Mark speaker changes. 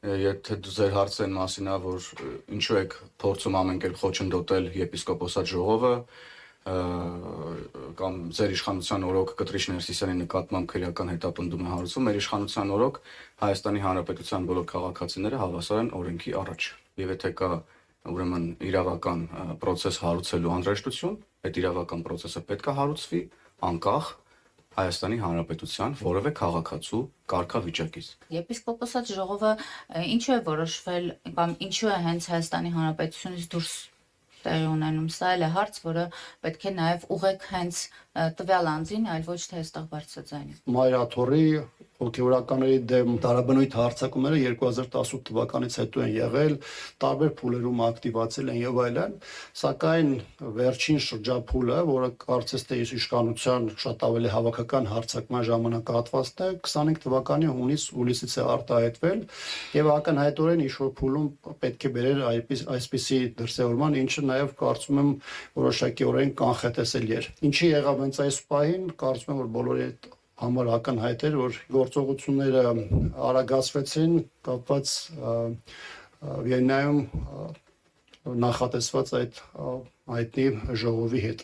Speaker 1: Եթե ձեր հարցը այն մասին է, որ ինչու եք փորձում ամեն կերպ խոչընդոտել եպիսկոպոսատ ժողովը, կամ ձեր իշխանության օրոք Կտրիչ Ներսիսյանի նկատմամբ քրեական հետապնդում է հարուցում, մեր իշխանության օրոք Հայաստանի Հանրապետության բոլոր քաղաքացիները հավասար են օրենքի առաջ։ Եվ եթե կա ուրեմն իրավական process հարուցելու անհրաժեշտություն, այդ իրավական process-ը պետք է հարուցվի անկախ Հայաստանի Հանրապետության որևէ քաղաքացու կարգավիճակից։
Speaker 2: Եպիսկոպոսատ ժողովը ինչու է որոշվել կամ ինչու է հենց Հայաստանի Հանրապետությունից դուրս տեղի ունենում, սա էլ է հարց, որը պետք է նաև ուղղեք հենց տվյալ անձին, այլ ոչ թե այստեղ բարձրաձայնի։
Speaker 3: Մայրաթորի հոգևորականների դեմ տարաբնույթ հարձակումները 2018 թվականից հետո են եղել, տարբեր փուլերում ակտիվացել են եւ այլն, սակայն վերջին շրջափուլը, որը կարծես թե իշխանության շատ ավելի հավաքական հարձակման ժամանակահատվածն է, 25 թվականի հունիսից է արտահայտվել եւ ակնհայտորեն ինչ-որ փուլում պետք է բերել այսպիսի դրսեւորման, ինչը նաեւ կարծում եմ որոշակիորեն կանխատեսելի էր։ Ինչի եղավ հենց այս պահին, կարծում եմ որ բոլորի համար ակնհայտ էր, որ գործողությունները արագացվեցին կապված Վիեննայում նախատեսված այդ հայտնի ժողովի հետ։